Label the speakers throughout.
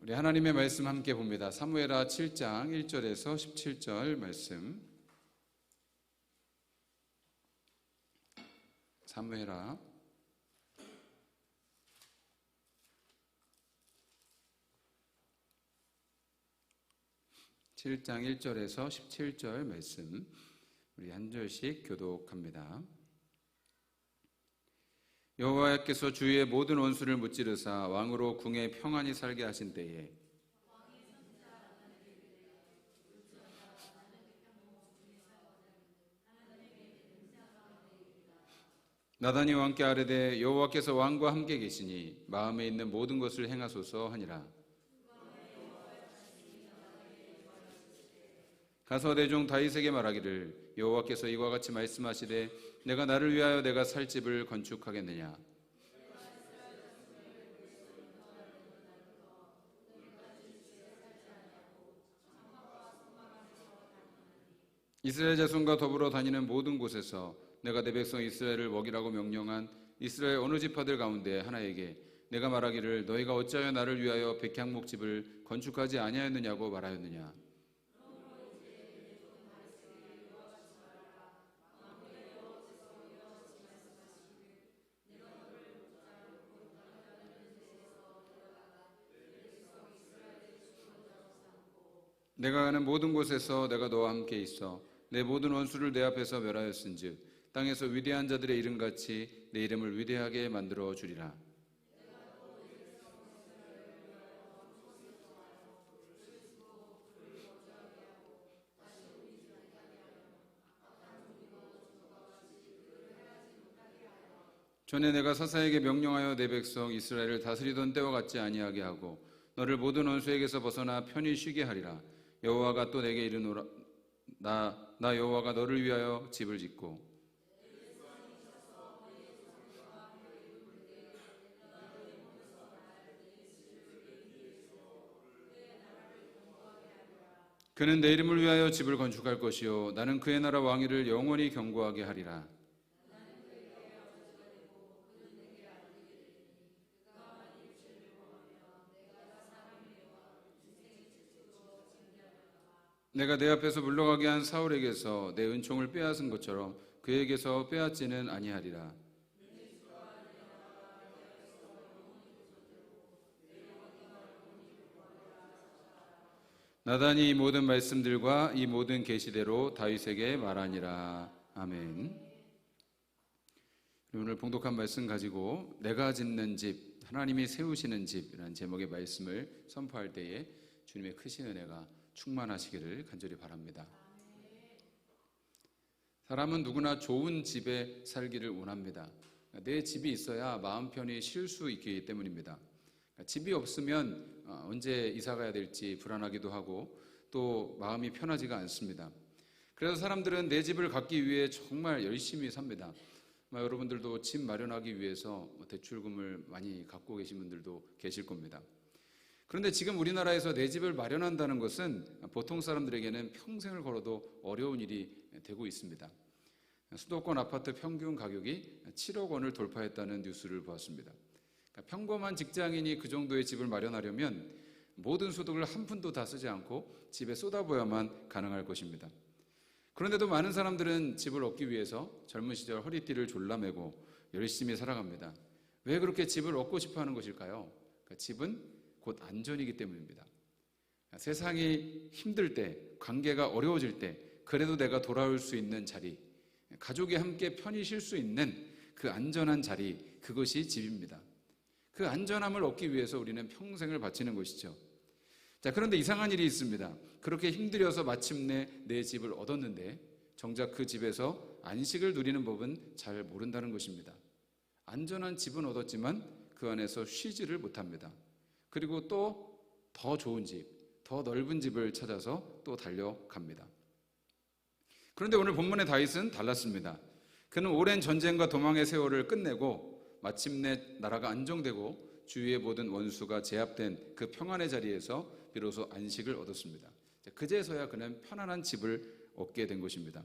Speaker 1: 우리 하나님의 말씀 함께 봅니다. 사무엘하 7장 1절에서 17절 말씀. 사무엘하 7장 1절에서 17절 말씀, 우리 한 절씩 교독합니다. 여호와께서 주의 모든 원수를 무찌르사 왕으로 궁에 평안히 살게 하신 때에 나단이 왕께 아뢰되 여호와께서 왕과 함께 계시니 마음에 있는 모든 것을 행하소서 하니라. 가서 내 종 다윗에게 말하기를 여호와께서 이와 같이 말씀하시되 내가 나를 위하여 내가 살 집을 건축하겠느냐. 이스라엘 자손과 더불어 다니는 모든 곳에서 내가 내 백성 이스라엘을 먹이라고 명령한 이스라엘 어느 지파들 가운데 하나에게 내가 말하기를 너희가 어찌하여 나를 위하여 백향목 집을 건축하지 아니하였느냐고 말하였느냐. 내가 가는 모든 곳에서 내가 너와 함께 있어 내 모든 원수를 내 앞에서 멸하였은즉 땅에서 위대한 자들의 이름같이 내 이름을 위대하게 만들어 주리라. 전에 내가 사사에게 명령하여 내 백성 이스라엘을 다스리던 때와 같지 아니하게 하고 너를 모든 원수에게서 벗어나 편히 쉬게 하리라. 여호와가 또 내게 이르노라. 나 여호와가 너를 위하여 집을 짓고 그는 내 이름을 위하여 집을 건축할 것이요 나는 그의 나라 왕위를 영원히 견고하게 하리라. 내가 내 앞에서 물러가게 한 사울에게서 내 은총을 빼앗은 것처럼 그에게서 빼앗지는 아니하리라. 나단이 이 모든 말씀들과 이 모든 계시대로 다윗에게 말하니라. 아멘. 오늘 봉독한 말씀 가지고 내가 짓는 집, 하나님이 세우시는 집이라는 제목의 말씀을 선포할 때에 주님의 크신 은혜가 충만하시기를 간절히 바랍니다. 사람은 누구나 좋은 집에 살기를 원합니다. 내 집이 있어야 마음 편히 쉴 수 있기 때문입니다. 집이 없으면 언제 이사 가야 될지 불안하기도 하고 또 마음이 편하지가 않습니다. 그래서 사람들은 내 집을 갖기 위해 정말 열심히 삽니다. 여러분들도 집 마련하기 위해서 대출금을 많이 갖고 계신 분들도 계실 겁니다. 그런데 지금 우리나라에서 내 집을 마련한다는 것은 보통 사람들에게는 평생을 걸어도 어려운 일이 되고 있습니다. 수도권 아파트 평균 가격이 7억 원을 돌파했다는 뉴스를 보았습니다. 평범한 직장인이 그 정도의 집을 마련하려면 모든 소득을 한 푼도 다 쓰지 않고 집에 쏟아부어야만 가능할 것입니다. 그런데도 많은 사람들은 집을 얻기 위해서 젊은 시절 허리띠를 졸라매고 열심히 살아갑니다. 왜 그렇게 집을 얻고 싶어 하는 것일까요? 집은 곧 안전이기 때문입니다. 세상이 힘들 때, 관계가 어려워질 때 그래도 내가 돌아올 수 있는 자리, 가족이 함께 편히 쉴 수 있는 그 안전한 자리, 그것이 집입니다. 그 안전함을 얻기 위해서 우리는 평생을 바치는 것이죠. 그런데 이상한 일이 있습니다. 그렇게 힘들여서 마침내 내 집을 얻었는데 정작 그 집에서 안식을 누리는 법은 잘 모른다는 것입니다. 안전한 집은 얻었지만 그 안에서 쉬지를 못합니다. 그리고 또 더 좋은 집, 더 넓은 집을 찾아서 또 달려갑니다. 그런데 오늘 본문의 다윗은 달랐습니다. 그는 오랜 전쟁과 도망의 세월을 끝내고 마침내 나라가 안정되고 주위의 모든 원수가 제압된 그 평안의 자리에서 비로소 안식을 얻었습니다. 그제서야 그는 편안한 집을 얻게 된 것입니다.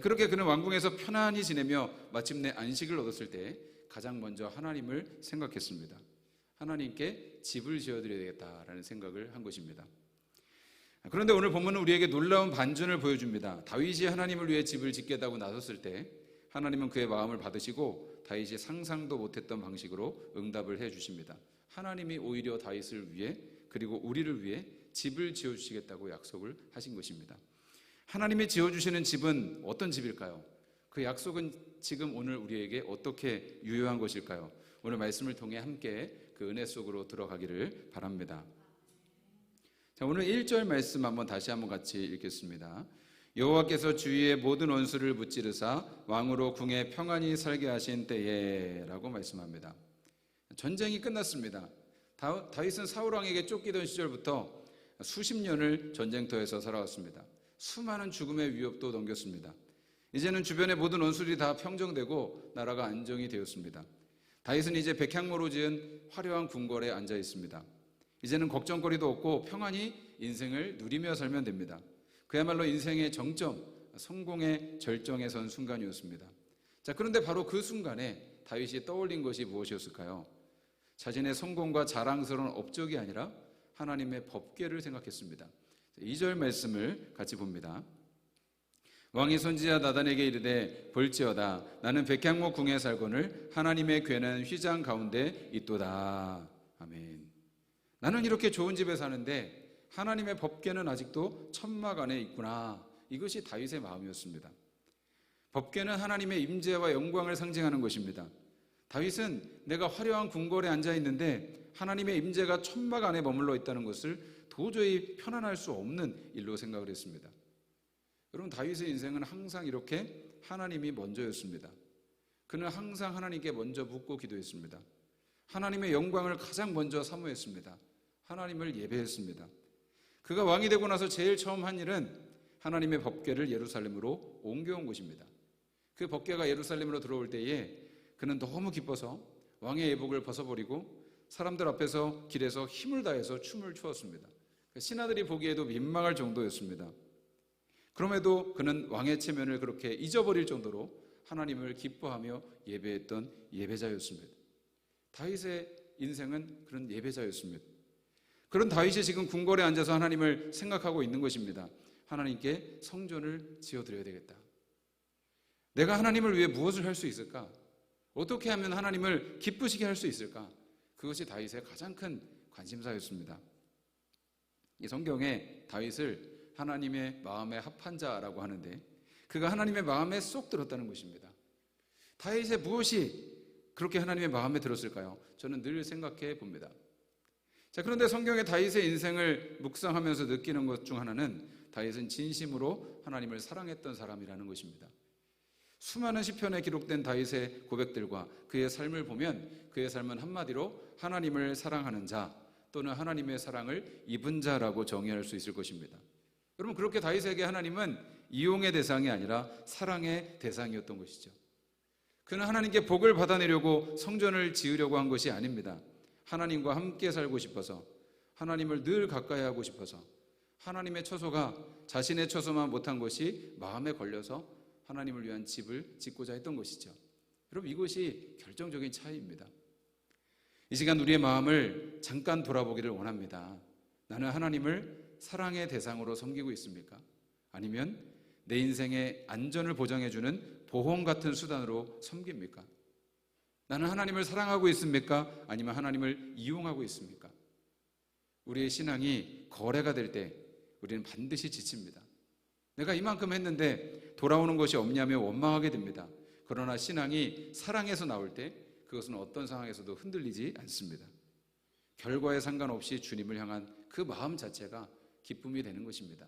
Speaker 1: 그렇게 그는 왕궁에서 편안히 지내며 마침내 안식을 얻었을 때 가장 먼저 하나님을 생각했습니다. 하나님께 집을 지어드려야 되겠다라는 생각을 한 것입니다. 그런데 오늘 본문은 우리에게 놀라운 반전을 보여줍니다. 다윗이 하나님을 위해 집을 짓겠다고 나섰을 때 하나님은 그의 마음을 받으시고 다윗이 상상도 못했던 방식으로 응답을 해주십니다. 하나님이 오히려 다윗을 위해 그리고 우리를 위해 집을 지어주시겠다고 약속을 하신 것입니다. 하나님이 지어주시는 집은 어떤 집일까요? 그 약속은 지금 오늘 우리에게 어떻게 유효한 것일까요? 오늘 말씀을 통해 함께 그 은혜 속으로 들어가기를 바랍니다. 자, 오늘 1절 말씀 다시 한번 같이 읽겠습니다. 여호와께서 주위의 모든 원수를 무찌르사 왕으로 궁에 평안히 살게 하신 때에 라고 말씀합니다. 전쟁이 끝났습니다. 다윗은 사울왕에게 쫓기던 시절부터 수십 년을 전쟁터에서 살아왔습니다. 수많은 죽음의 위협도 넘겼습니다. 이제는 주변의 모든 원수들이 다 평정되고 나라가 안정이 되었습니다. 다윗은 이제 백향모로 지은 화려한 궁궐에 앉아 있습니다. 이제는 걱정거리도 없고 평안히 인생을 누리며 살면 됩니다. 그야말로 인생의 정점, 성공의 절정에 선 순간이었습니다. 자, 그런데 바로 그 순간에 다윗이 떠올린 것이 무엇이었을까요? 자신의 성공과 자랑스러운 업적이 아니라 하나님의 법궤를 생각했습니다. 2절 말씀을 같이 봅니다. 왕이 선지자 나단에게 이르되 볼지어다 나는 백향모 궁에 살거늘 하나님의 궤는 휘장 가운데 있도다. 아멘. 나는 이렇게 좋은 집에 사는데 하나님의 법궤는 아직도 천막 안에 있구나. 이것이 다윗의 마음이었습니다. 법궤는 하나님의 임재와 영광을 상징하는 것입니다. 다윗은 내가 화려한 궁궐에 앉아 있는데 하나님의 임재가 천막 안에 머물러 있다는 것을 도저히 편안할 수 없는 일로 생각을 했습니다. 여러분, 다윗의 인생은 항상 이렇게 하나님이 먼저였습니다. 그는 항상 하나님께 먼저 묻고 기도했습니다. 하나님의 영광을 가장 먼저 사모했습니다. 하나님을 예배했습니다. 그가 왕이 되고 나서 제일 처음 한 일은 하나님의 법궤를 예루살렘으로 옮겨온 것입니다. 그 법궤가 예루살렘으로 들어올 때에 그는 너무 기뻐서 왕의 예복을 벗어버리고 사람들 앞에서 길에서 힘을 다해서 춤을 추었습니다. 신하들이 보기에도 민망할 정도였습니다. 그럼에도 그는 왕의 체면을 그렇게 잊어버릴 정도로 하나님을 기뻐하며 예배했던 예배자였습니다. 다윗의 인생은 그런 예배자였습니다. 그런 다윗이 지금 궁궐에 앉아서 하나님을 생각하고 있는 것입니다. 하나님께 성전을 지어드려야 되겠다. 내가 하나님을 위해 무엇을 할 수 있을까? 어떻게 하면 하나님을 기쁘시게 할 수 있을까? 그것이 다윗의 가장 큰 관심사였습니다. 이 성경에 다윗을 하나님의 마음에 합한 자라고 하는데 그가 하나님의 마음에 쏙 들었다는 것입니다. 다윗의 무엇이 그렇게 하나님의 마음에 들었을까요? 저는 늘 생각해 봅니다. 자, 그런데 성경의 다윗의 인생을 묵상하면서 느끼는 것 중 하나는 다윗은 진심으로 하나님을 사랑했던 사람이라는 것입니다. 수많은 시편에 기록된 다윗의 고백들과 그의 삶을 보면 그의 삶은 한마디로 하나님을 사랑하는 자 또는 하나님의 사랑을 입은 자라고 정의할 수 있을 것입니다. 여러분, 그렇게 다윗에게 하나님은 이용의 대상이 아니라 사랑의 대상이었던 것이죠. 그는 하나님께 복을 받아내려고 성전을 지으려고 한 것이 아닙니다. 하나님과 함께 살고 싶어서, 하나님을 늘 가까이 하고 싶어서, 하나님의 처소가 자신의 처소만 못한 것이 마음에 걸려서 하나님을 위한 집을 짓고자 했던 것이죠. 여러분, 이것이 결정적인 차이입니다. 이 시간 우리의 마음을 잠깐 돌아보기를 원합니다. 나는 하나님을 사랑의 대상으로 섬기고 있습니까? 아니면 내 인생의 안전을 보장해주는 보험 같은 수단으로 섬깁니까? 나는 하나님을 사랑하고 있습니까? 아니면 하나님을 이용하고 있습니까? 우리의 신앙이 거래가 될 때 우리는 반드시 지칩니다. 내가 이만큼 했는데 돌아오는 것이 없냐며 원망하게 됩니다. 그러나 신앙이 사랑에서 나올 때 그것은 어떤 상황에서도 흔들리지 않습니다. 결과에 상관없이 주님을 향한 그 마음 자체가 기쁨이 되는 것입니다.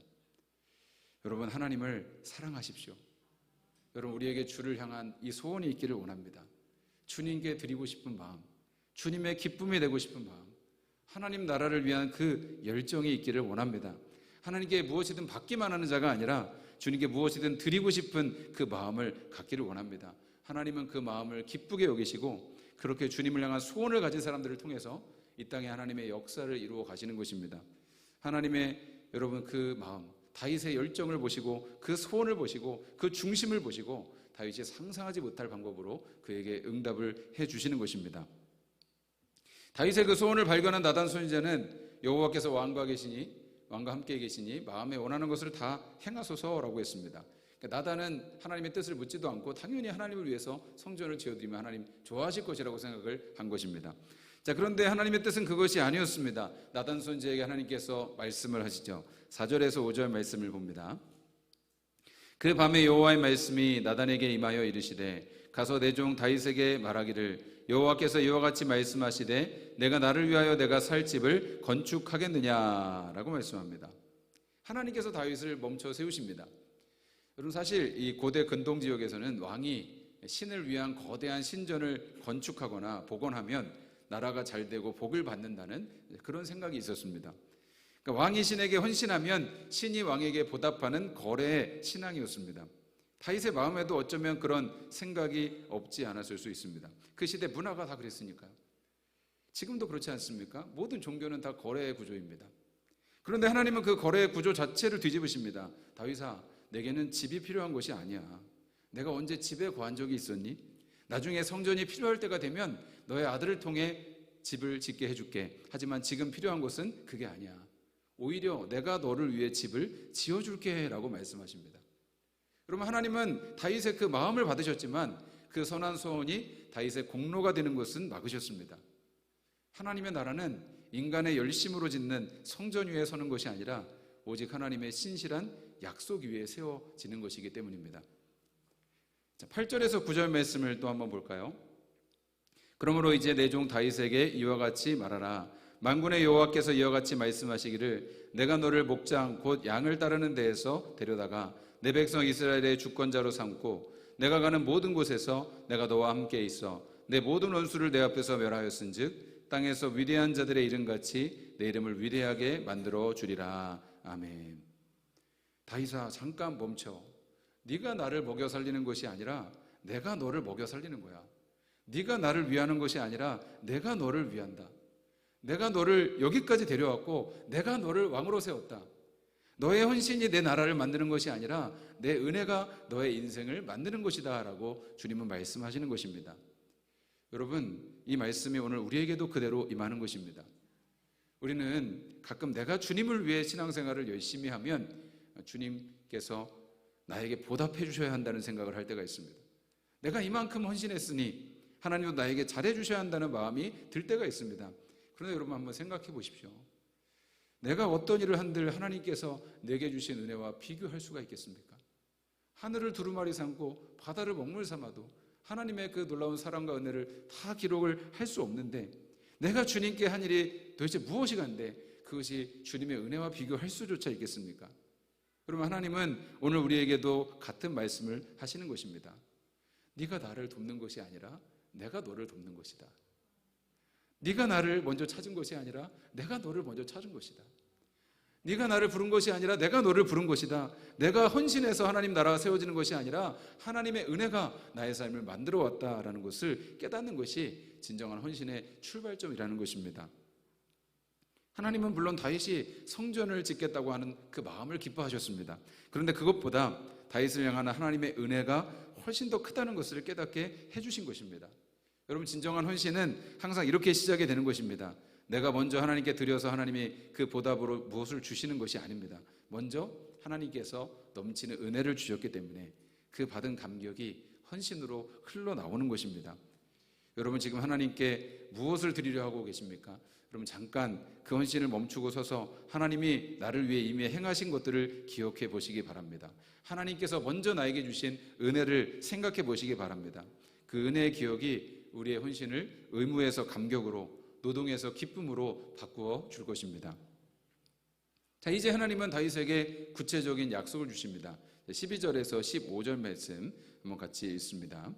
Speaker 1: 여러분, 하나님을 사랑하십시오. 여러분, 우리에게 주를 향한 이 소원이 있기를 원합니다. 주님께 드리고 싶은 마음, 주님의 기쁨이 되고 싶은 마음, 하나님 나라를 위한 그 열정이 있기를 원합니다. 하나님께 무엇이든 받기만 하는 자가 아니라 주님께 무엇이든 드리고 싶은 그 마음을 갖기를 원합니다. 하나님은 그 마음을 기쁘게 여기시고 그렇게 주님을 향한 소원을 가진 사람들을 통해서 이 땅에 하나님의 역사를 이루어 가시는 것입니다. 하나님의 여러분 그 마음, 다윗의 열정을 보시고 그 소원을 보시고 그 중심을 보시고 다윗이 상상하지 못할 방법으로 그에게 응답을 해 주시는 것입니다. 다윗의 그 소원을 발견한 나단 선지자는 여호와께서 왕과 함께 계시니 마음에 원하는 것을 다 행하소서라고 했습니다. 그러니까 나단은 하나님의 뜻을 묻지도 않고 당연히 하나님을 위해서 성전을 지어드리면 하나님 좋아하실 것이라고 생각을 한 것입니다. 자, 그런데 하나님의 뜻은 그것이 아니었습니다. 나단 선지자에게 하나님께서 말씀을 하시죠. 4절에서 5절 말씀을 봅니다. 그 밤에 여호와의 말씀이 나단에게 임하여 이르시되 가서 내 종 다윗에게 말하기를 여호와께서 이와 같이 말씀하시되 내가 나를 위하여 내가 살 집을 건축하겠느냐라고 말씀합니다. 하나님께서 다윗을 멈춰 세우십니다. 여러분, 사실 이 고대 근동 지역에서는 왕이 신을 위한 거대한 신전을 건축하거나 복원하면 나라가 잘 되고 복을 받는다는 그런 생각이 있었습니다. 그러니까 왕이 신에게 헌신하면 신이 왕에게 보답하는 거래의 신앙이었습니다. 다윗의 마음에도 어쩌면 그런 생각이 없지 않았을 수 있습니다. 그 시대 문화가 다 그랬으니까요. 지금도 그렇지 않습니까? 모든 종교는 다 거래의 구조입니다. 그런데 하나님은 그 거래의 구조 자체를 뒤집으십니다. 다윗아, 내게는 집이 필요한 것이 아니야. 내가 언제 집에 거한 적이 있었니? 나중에 성전이 필요할 때가 되면 너의 아들을 통해 집을 짓게 해줄게. 하지만 지금 필요한 것은 그게 아니야. 오히려 내가 너를 위해 집을 지어줄게 라고 말씀하십니다. 여러분, 하나님은 다윗의 그 마음을 받으셨지만 그 선한 소원이 다윗의 공로가 되는 것은 막으셨습니다. 하나님의 나라는 인간의 열심으로 짓는 성전 위에 서는 것이 아니라 오직 하나님의 신실한 약속 위에 세워지는 것이기 때문입니다. 자, 8절에서 9절 말씀을 또 한번 볼까요? 그러므로 이제 내 종 다윗에게 이와 같이 말하라. 만군의 여호와께서 이와 같이 말씀하시기를 내가 너를 목장 곧 양을 따르는 데에서 데려다가 내 백성 이스라엘의 주권자로 삼고 내가 가는 모든 곳에서 내가 너와 함께 있어 내 모든 원수를 내 앞에서 멸하였은즉 땅에서 위대한 자들의 이름같이 내 이름을 위대하게 만들어 주리라. 아멘. 다윗아, 잠깐 멈춰. 네가 나를 먹여 살리는 것이 아니라 내가 너를 먹여 살리는 거야. 네가 나를 위하는 것이 아니라 내가 너를 위한다. 내가 너를 여기까지 데려왔고 내가 너를 왕으로 세웠다. 너의 헌신이 내 나라를 만드는 것이 아니라 내 은혜가 너의 인생을 만드는 것이다 라고 주님은 말씀하시는 것입니다. 여러분, 이 말씀이 오늘 우리에게도 그대로 임하는 것입니다. 우리는 가끔 내가 주님을 위해 신앙생활을 열심히 하면 주님께서 나에게 보답해 주셔야 한다는 생각을 할 때가 있습니다. 내가 이만큼 헌신했으니 하나님도 나에게 잘해 주셔야 한다는 마음이 들 때가 있습니다. 그런데 여러분, 한번 생각해 보십시오. 내가 어떤 일을 한들 하나님께서 내게 주신 은혜와 비교할 수가 있겠습니까? 하늘을 두루마리 삼고 바다를 먹물 삼아도 하나님의 그 놀라운 사랑과 은혜를 다 기록을 할 수 없는데 내가 주님께 한 일이 도대체 무엇이간데 그것이 주님의 은혜와 비교할 수조차 있겠습니까? 그러면 하나님은 오늘 우리에게도 같은 말씀을 하시는 것입니다. 네가 나를 돕는 것이 아니라 내가 너를 돕는 것이다. 네가 나를 먼저 찾은 것이 아니라 내가 너를 먼저 찾은 것이다. 네가 나를 부른 것이 아니라 내가 너를 부른 것이다. 내가 헌신해서 하나님 나라가 세워지는 것이 아니라 하나님의 은혜가 나의 삶을 만들어 왔다라는 것을 깨닫는 것이 진정한 헌신의 출발점이라는 것입니다. 하나님은 물론 다윗이 성전을 짓겠다고 하는 그 마음을 기뻐하셨습니다. 그런데 그것보다 다윗을 향한 하나님의 은혜가 훨씬 더 크다는 것을 깨닫게 해주신 것입니다. 여러분, 진정한 헌신은 항상 이렇게 시작이 되는 것입니다. 내가 먼저 하나님께 드려서 하나님이 그 보답으로 무엇을 주시는 것이 아닙니다. 먼저 하나님께서 넘치는 은혜를 주셨기 때문에 그 받은 감격이 헌신으로 흘러나오는 것입니다. 여러분, 지금 하나님께 무엇을 드리려 하고 계십니까? 여러분, 잠깐 그 헌신을 멈추고 서서 하나님이 나를 위해 이미 행하신 것들을 기억해 보시기 바랍니다. 하나님께서 먼저 나에게 주신 은혜를 생각해 보시기 바랍니다. 그 은혜의 기억이 우리의 헌신을 의무에서 감격으로, 노동에서 기쁨으로 바꾸어 줄 것입니다. 자, 이제 하나님은 다윗에게 구체적인 약속을 주십니다. 12절에서 15절 말씀 한번 같이 읽습니다.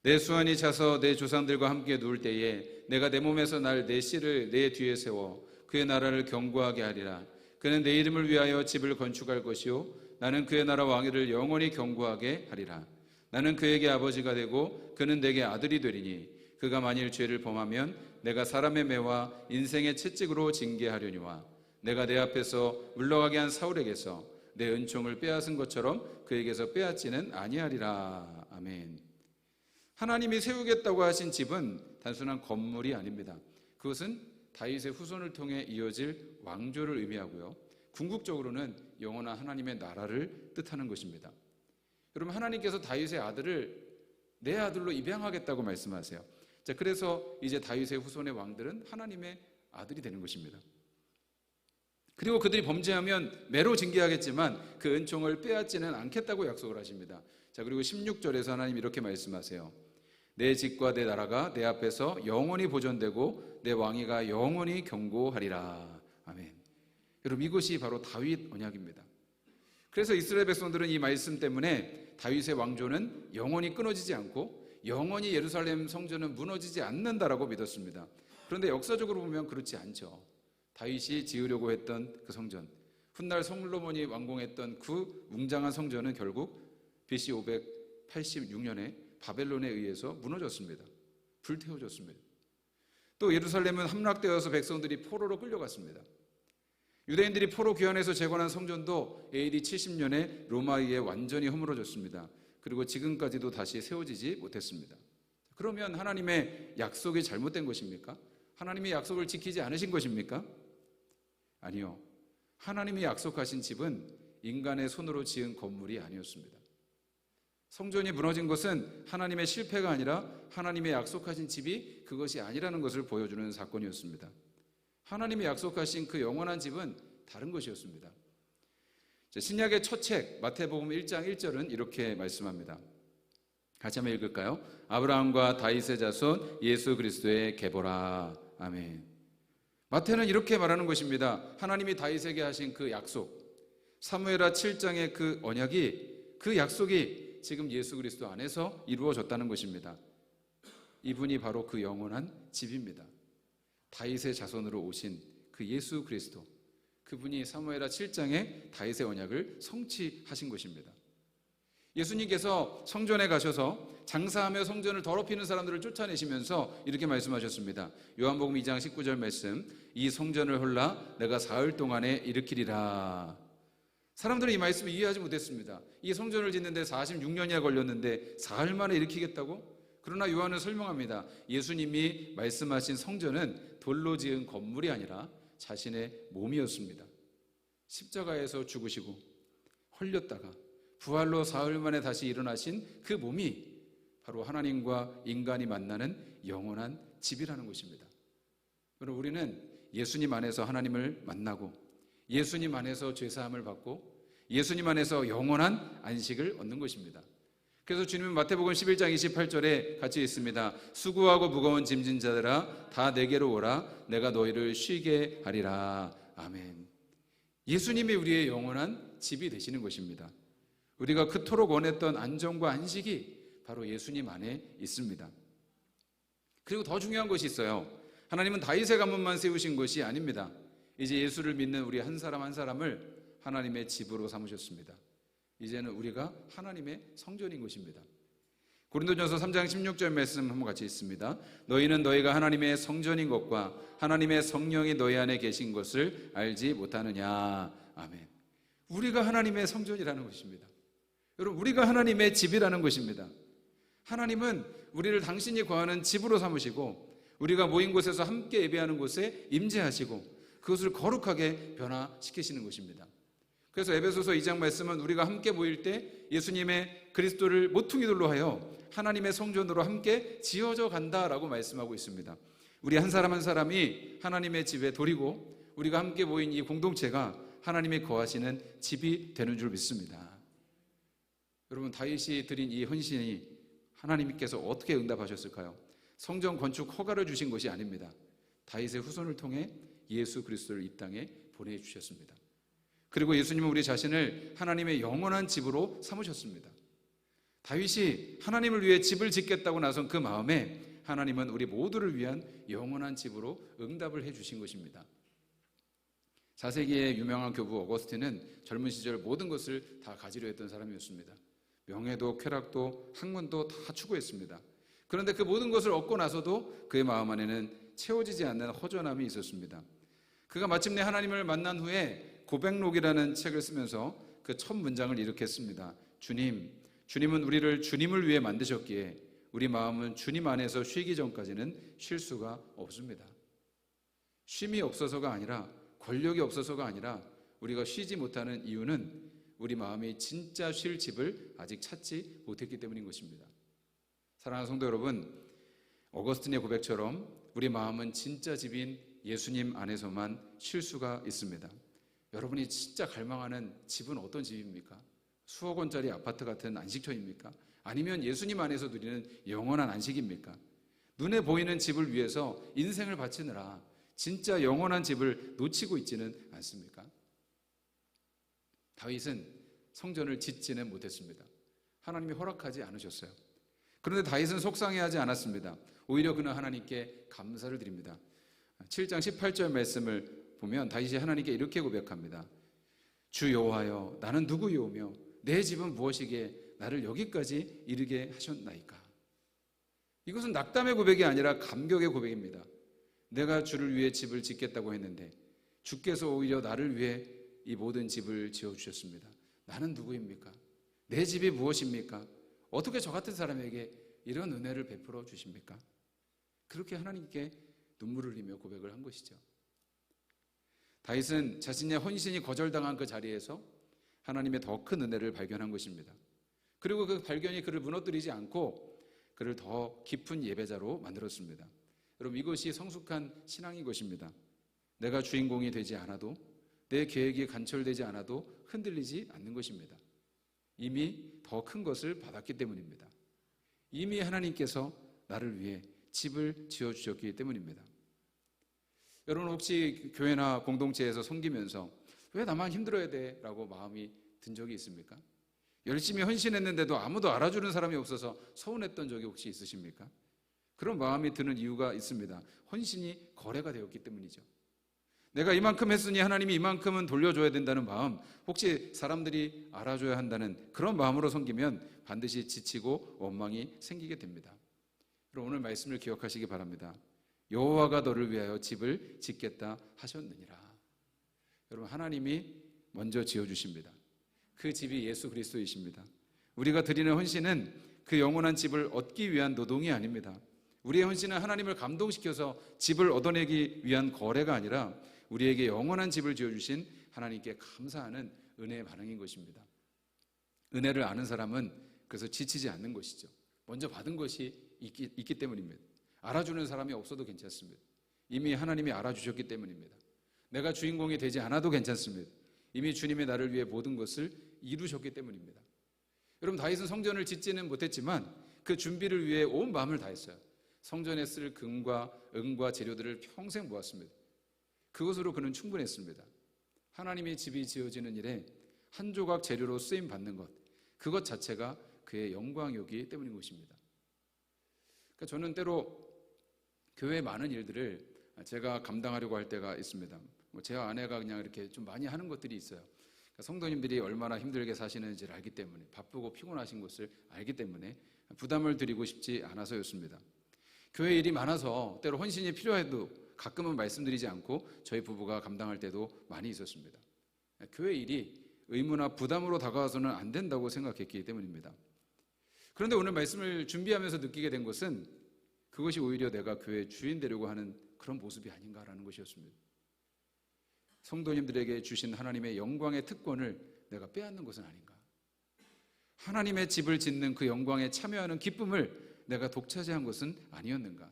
Speaker 1: 내 수완이 차서 내 조상들과 함께 누울 때에 내가 내 몸에서 날 내 씨를 내 뒤에 세워 그의 나라를 견고하게 하리라. 그는 내 이름을 위하여 집을 건축할 것이요 나는 그의 나라 왕위를 영원히 견고하게 하리라. 나는 그에게 아버지가 되고 그는 내게 아들이 되리니 그가 만일 죄를 범하면 내가 사람의 매와 인생의 채찍으로 징계하려니와 내가 내 앞에서 물러가게 한 사울에게서 내 은총을 빼앗은 것처럼 그에게서 빼앗지는 아니하리라. 아멘. 하나님이 세우겠다고 하신 집은 단순한 건물이 아닙니다. 그것은 다윗의 후손을 통해 이어질 왕조를 의미하고요. 궁극적으로는 영원한 하나님의 나라를 뜻하는 것입니다. 여러분, 하나님께서 다윗의 아들을 내 아들로 입양하겠다고 말씀하세요. 자, 그래서 이제 다윗의 후손의 왕들은 하나님의 아들이 되는 것입니다. 그리고 그들이 범죄하면 매로 징계하겠지만 그 은총을 빼앗지는 않겠다고 약속을 하십니다. 자, 그리고 16절에서 하나님 이렇게 말씀하세요. 내 집과 내 나라가 내 앞에서 영원히 보존되고 내 왕위가 영원히 경고하리라. 아멘. 여러분, 이것이 바로 다윗 언약입니다. 그래서 이스라엘 백성들은 이 말씀 때문에 다윗의 왕조는 영원히 끊어지지 않고 영원히 예루살렘 성전은 무너지지 않는다라고 믿었습니다. 그런데 역사적으로 보면 그렇지 않죠. 다윗이 지으려고 했던 그 성전, 훗날 솔로몬이 완공했던 그 웅장한 성전은 결국 BC 586년에 바벨론에 의해서 무너졌습니다. 불태워졌습니다. 또 예루살렘은 함락되어서 백성들이 포로로 끌려갔습니다. 유대인들이 포로 귀환해서 재건한 성전도 AD 70년에 로마에 의해 완전히 허물어졌습니다. 그리고 지금까지도 다시 세워지지 못했습니다. 그러면 하나님의 약속이 잘못된 것입니까? 하나님의 약속을 지키지 않으신 것입니까? 아니요. 하나님이 약속하신 집은 인간의 손으로 지은 건물이 아니었습니다. 성전이 무너진 것은 하나님의 실패가 아니라 하나님의 약속하신 집이 그것이 아니라는 것을 보여주는 사건이었습니다. 하나님이 약속하신 그 영원한 집은 다른 것이었습니다. 신약의 첫 책 마태복음 1장 1절은 이렇게 말씀합니다. 같이 한번 읽을까요? 아브라함과 다윗의 자손 예수 그리스도의 계보라. 아멘. 마태는 이렇게 말하는 것입니다. 하나님이 다윗에게 하신 그 약속, 사무엘하 7장의 그 언약이, 그 약속이 지금 예수 그리스도 안에서 이루어졌다는 것입니다. 이분이 바로 그 영원한 집입니다. 다윗의 자손으로 오신 그 예수 그리스도, 그분이 사무엘하 7장에 다윗의 언약을 성취하신 것입니다. 예수님께서 성전에 가셔서 장사하며 성전을 더럽히는 사람들을 쫓아내시면서 이렇게 말씀하셨습니다. 요한복음 2장 19절 말씀, 이 성전을 헐라 내가 사흘 동안에 일으키리라. 사람들은 이 말씀을 이해하지 못했습니다. 이 성전을 짓는데 46년이나 걸렸는데 사흘 만에 일으키겠다고? 그러나 요한은 설명합니다. 예수님이 말씀하신 성전은 돌로 지은 건물이 아니라 자신의 몸이었습니다. 십자가에서 죽으시고 헐렸다가 부활로 사흘 만에 다시 일어나신 그 몸이 바로 하나님과 인간이 만나는 영원한 집이라는 것입니다. 그럼 우리는 예수님 안에서 하나님을 만나고 예수님 안에서 죄사함을 받고 예수님 안에서 영원한 안식을 얻는 것입니다. 그래서 주님은 마태복음 11장 28절에 같이 있습니다. 수고하고 무거운 짐진 자들아 다 내게로 오라 내가 너희를 쉬게 하리라. 아멘. 예수님이 우리의 영원한 집이 되시는 것입니다. 우리가 그토록 원했던 안정과 안식이 바로 예수님 안에 있습니다. 그리고 더 중요한 것이 있어요. 하나님은 다윗의 가문만 세우신 것이 아닙니다. 이제 예수를 믿는 우리 한 사람 한 사람을 하나님의 집으로 삼으셨습니다. 이제는 우리가 하나님의 성전인 것입니다. 고린도전서 3장 16절 말씀 한번 같이 읽습니다. 너희는 너희가 하나님의 성전인 것과 하나님의 성령이 너희 안에 계신 것을 알지 못하느냐. 아멘. 우리가 하나님의 성전이라는 것입니다. 여러분, 우리가 하나님의 집이라는 것입니다. 하나님은 우리를 당신이 거하는 집으로 삼으시고 우리가 모인 곳에서 함께 예배하는 곳에 임재하시고 그것을 거룩하게 변화시키시는 것입니다. 그래서 에베소서 2장 말씀은 우리가 함께 모일 때 예수님의 그리스도를 모퉁이돌로 하여 하나님의 성전으로 함께 지어져 간다라고 말씀하고 있습니다. 우리 한 사람 한 사람이 하나님의 집의 돌이고 우리가 함께 모인 이 공동체가 하나님이 거하시는 집이 되는 줄 믿습니다. 여러분, 다윗이 드린 이 헌신이 하나님께서 어떻게 응답하셨을까요? 성전 건축 허가를 주신 것이 아닙니다. 다윗의 후손을 통해 예수 그리스도를 이 땅에 보내주셨습니다. 그리고 예수님은 우리 자신을 하나님의 영원한 집으로 삼으셨습니다. 다윗이 하나님을 위해 집을 짓겠다고 나선 그 마음에 하나님은 우리 모두를 위한 영원한 집으로 응답을 해주신 것입니다. 4세기의 유명한 교부 어거스틴은 젊은 시절 모든 것을 다 가지려 했던 사람이었습니다. 명예도 쾌락도 학문도 다 추구했습니다. 그런데 그 모든 것을 얻고 나서도 그의 마음 안에는 채워지지 않는 허전함이 있었습니다. 그가 마침내 하나님을 만난 후에 고백록이라는 책을 쓰면서 그 첫 문장을 이렇게 씁니다. 주님은 우리를 주님을 위해 만드셨기에 우리 마음은 주님 안에서 쉬기 전까지는 쉴 수가 없습니다. 쉼이 없어서가 아니라, 권력이 없어서가 아니라 우리가 쉬지 못하는 이유는 우리 마음이 진짜 쉴 집을 아직 찾지 못했기 때문인 것입니다. 사랑하는 성도 여러분, 어거스틴의 고백처럼 우리 마음은 진짜 집인 예수님 안에서만 쉴 수가 있습니다. 여러분이 진짜 갈망하는 집은 어떤 집입니까? 수억 원짜리 아파트 같은 안식처입니까? 아니면 예수님 안에서 누리는 영원한 안식입니까? 눈에 보이는 집을 위해서 인생을 바치느라 진짜 영원한 집을 놓치고 있지는 않습니까? 다윗은 성전을 짓지는 못했습니다. 하나님이 허락하지 않으셨어요. 그런데 다윗은 속상해하지 않았습니다. 오히려 그는 하나님께 감사를 드립니다. 7장 18절 말씀을 보면 다윗이 하나님께 이렇게 고백합니다. 주 여호와여, 나는 누구이오며 내 집은 무엇이기에 나를 여기까지 이르게 하셨나이까. 이것은 낙담의 고백이 아니라 감격의 고백입니다. 내가 주를 위해 집을 짓겠다고 했는데 주께서 오히려 나를 위해 이 모든 집을 지어주셨습니다. 나는 누구입니까? 내 집이 무엇입니까? 어떻게 저 같은 사람에게 이런 은혜를 베풀어 주십니까? 그렇게 하나님께 눈물을 흘리며 고백을 한 것이죠. 다윗은 자신의 헌신이 거절당한 그 자리에서 하나님의 더 큰 은혜를 발견한 것입니다. 그리고 그 발견이 그를 무너뜨리지 않고 그를 더 깊은 예배자로 만들었습니다. 여러분, 이것이 성숙한 신앙인 것입니다. 내가 주인공이 되지 않아도, 내 계획이 관철되지 않아도 흔들리지 않는 것입니다. 이미 더 큰 것을 받았기 때문입니다. 이미 하나님께서 나를 위해 집을 지어주셨기 때문입니다. 여러분, 혹시 교회나 공동체에서 섬기면서 왜 나만 힘들어야 돼? 라고 마음이 든 적이 있습니까? 열심히 헌신했는데도 아무도 알아주는 사람이 없어서 서운했던 적이 혹시 있으십니까? 그런 마음이 드는 이유가 있습니다. 헌신이 거래가 되었기 때문이죠. 내가 이만큼 했으니 하나님이 이만큼은 돌려줘야 된다는 마음, 혹시 사람들이 알아줘야 한다는 그런 마음으로 섬기면 반드시 지치고 원망이 생기게 됩니다. 그럼 오늘 말씀을 기억하시기 바랍니다. 여호와가 너를 위하여 집을 짓겠다 하셨느니라. 여러분, 하나님이 먼저 지어주십니다. 그 집이 예수 그리스도이십니다. 우리가 드리는 헌신은 그 영원한 집을 얻기 위한 노동이 아닙니다. 우리의 헌신은 하나님을 감동시켜서 집을 얻어내기 위한 거래가 아니라 우리에게 영원한 집을 지어주신 하나님께 감사하는 은혜의 반응인 것입니다. 은혜를 아는 사람은 그래서 지치지 않는 것이죠. 먼저 받은 것이 있기 때문입니다. 알아주는 사람이 없어도 괜찮습니다. 이미 하나님이 알아주셨기 때문입니다. 내가 주인공이 되지 않아도 괜찮습니다. 이미 주님이 나를 위해 모든 것을 이루셨기 때문입니다. 여러분, 다윗은 성전을 짓지는 못했지만 그 준비를 위해 온 마음을 다했어요. 성전에 쓸 금과 은과 재료들을 평생 모았습니다. 그것으로 그는 충분했습니다. 하나님의 집이 지어지는 일에 한 조각 재료로 쓰임 받는 것, 그것 자체가 그의 영광이었기 때문인 것입니다. 그러니까 저는 때로 교회의 많은 일들을 제가 감당하려고 할 때가 있습니다. 제 아내가 그냥 이렇게 좀 많이 하는 것들이 있어요. 그러니까 성도님들이 얼마나 힘들게 사시는지를 알기 때문에, 바쁘고 피곤하신 것을 알기 때문에 부담을 드리고 싶지 않아서였습니다. 교회 일이 많아서 때로 헌신이 필요해도 가끔은 말씀드리지 않고 저희 부부가 감당할 때도 많이 있었습니다. 교회 일이 의무나 부담으로 다가와서는 안 된다고 생각했기 때문입니다. 그런데 오늘 말씀을 준비하면서 느끼게 된 것은 그것이 오히려 내가 교회 주인 되려고 하는 그런 모습이 아닌가라는 것이었습니다. 성도님들에게 주신 하나님의 영광의 특권을 내가 빼앗는 것은 아닌가. 하나님의 집을 짓는 그 영광에 참여하는 기쁨을 내가 독차지한 것은 아니었는가.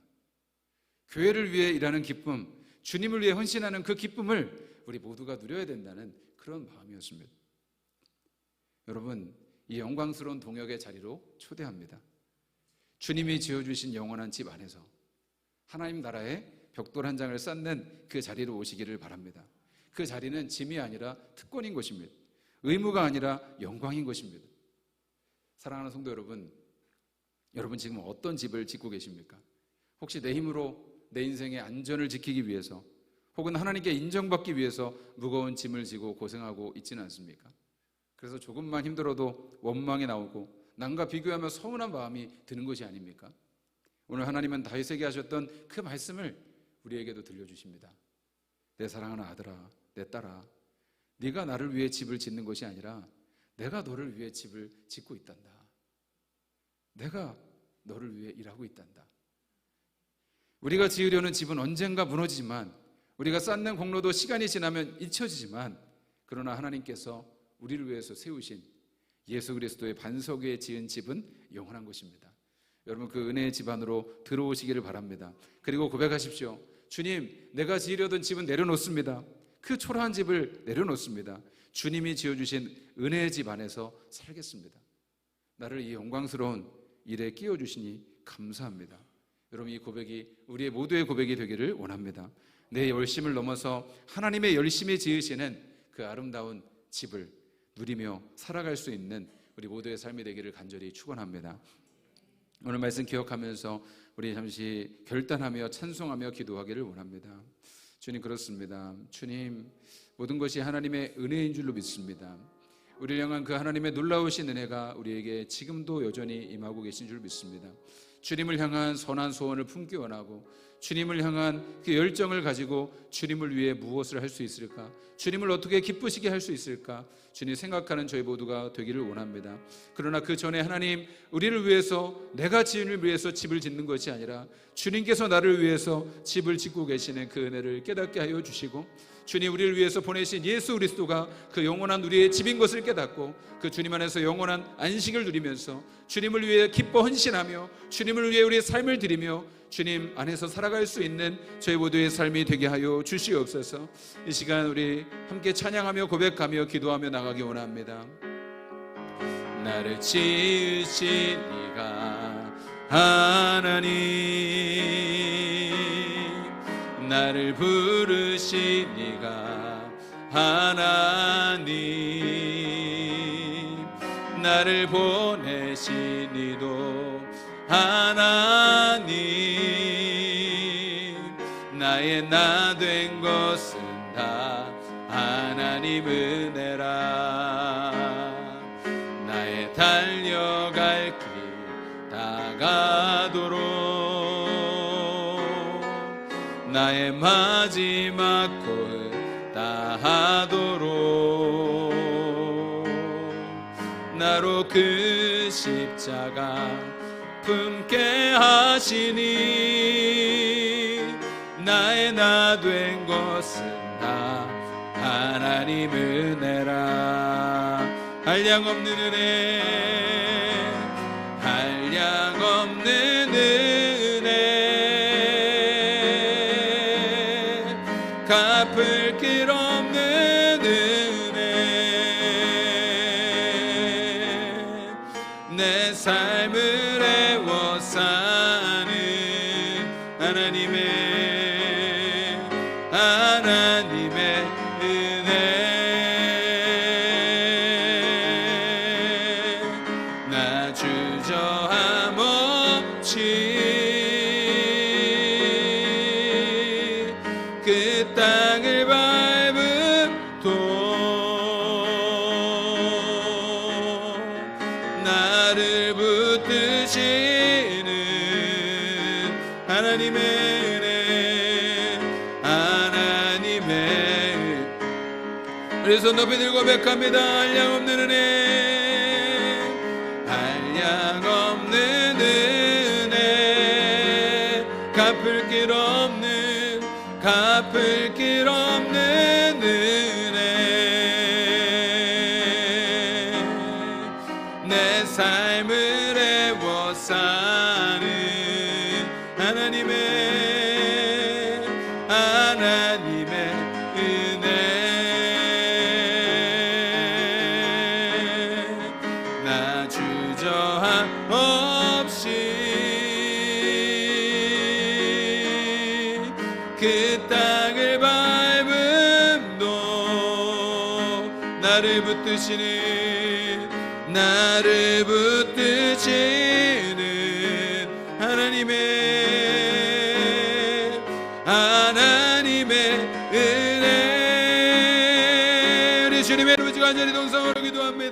Speaker 1: 교회를 위해 일하는 기쁨, 주님을 위해 헌신하는 그 기쁨을 우리 모두가 누려야 된다는 그런 마음이었습니다. 여러분, 이 영광스러운 동역의 자리로 초대합니다. 주님이 지어주신 영원한 집 안에서 하나님 나라의 벽돌 한 장을 쌓는 그 자리로 오시기를 바랍니다. 그 자리는 짐이 아니라 특권인 것입니다. 의무가 아니라 영광인 것입니다. 사랑하는 성도 여러분, 여러분 지금 어떤 집을 짓고 계십니까? 혹시 내 힘으로 내 인생의 안전을 지키기 위해서 혹은 하나님께 인정받기 위해서 무거운 짐을 지고 고생하고 있지는 않습니까? 그래서 조금만 힘들어도 원망이 나오고 남과 비교하며 서운한 마음이 드는 것이 아닙니까? 오늘 하나님은 다윗에게 하셨던 그 말씀을 우리에게도 들려주십니다. 내 사랑하는 아들아, 내 딸아, 네가 나를 위해 집을 짓는 것이 아니라 내가 너를 위해 집을 짓고 있단다. 내가 너를 위해 일하고 있단다. 우리가 지으려는 집은 언젠가 무너지지만 우리가 쌓는 공로도 시간이 지나면 잊혀지지만, 그러나 하나님께서 우리를 위해서 세우신 예수 그리스도의 반석 위에 지은 집은 영원한 것입니다. 여러분, 그 은혜의 집 안으로 들어오시기를 바랍니다. 그리고 고백하십시오. 주님, 내가 지으려던 집은 내려놓습니다. 그 초라한 집을 내려놓습니다. 주님이 지어주신 은혜의 집 안에서 살겠습니다. 나를 이 영광스러운 일에 끼워주시니 감사합니다. 여러분, 이 고백이 우리의 모두의 고백이 되기를 원합니다. 내 열심을 넘어서 하나님의 열심히 지으시는 그 아름다운 집을 누리며 살아갈 수 있는 우리 모두의 삶이 되기를 간절히 축원합니다. 오늘 말씀 기억하면서 우리 잠시 결단하며 찬송하며 기도하기를 원합니다. 주님, 그렇습니다. 주님, 모든 것이 하나님의 은혜인 줄로 믿습니다. 우리를 향한 그 하나님의 놀라우신 은혜가 우리에게 지금도 여전히 임하고 계신 줄 믿습니다. 주님을 향한 선한 소원을 품기 원하고, 주님을 향한 그 열정을 가지고 주님을 위해 무엇을 할 수 있을까, 주님을 어떻게 기쁘시게 할 수 있을까, 주님 생각하는 저희 모두가 되기를 원합니다. 그러나 그 전에 하나님, 우리를 위해서, 내가 주님을 위해서 집을 짓는 것이 아니라 주님께서 나를 위해서 집을 짓고 계시는 그 은혜를 깨닫게 하여 주시고, 주님, 우리를 위해서 보내신 예수 그리스도가 그 영원한 우리의 집인 것을 깨닫고, 그 주님 안에서 영원한 안식을 누리면서 주님을 위해 기뻐 헌신하며 주님을 위해 우리의 삶을 드리며 주님 안에서 살아갈 수 있는 저희 모두의 삶이 되게 하여 주시옵소서. 이 시간 우리 함께 찬양하며 고백하며 기도하며 나가기 원합니다. 나를 지으신 이가 하나님, 나를 부르신 이가 하나님, 나를 보내신 이도 하나님, 나의 나 된 것은 다 하나님 은혜라. 나의 달려갈 길 다가도록, 나의 마지막 고을 다하도록, 나로 그 십자가 품게 하시니, 나의 나 된 것은 다 하나님 은혜라. 한량없는 은혜, 한량없는 은혜, 갚을 길 없는 은혜, 내 삶을 애워 사는 하나님의 은혜, 나 주저함 없이 그 땅을 밟음도 나를 붙드시는 하나님의 은혜, 하나님의 우리 손 높이 들고 고백합니다. 한량없는 은혜, 한량없는 은혜, 갚을 길 없는, 갚을 길 없는 은혜, 내 삶을 애워 사는 하나님의 은혜, 나 주저함 없이 그 땅을 밟음도 나를 붙드시는, 나를 붙드시는 하나님의 은혜. 우리 주님의 이름을 간절히 동성으로 기도합니다.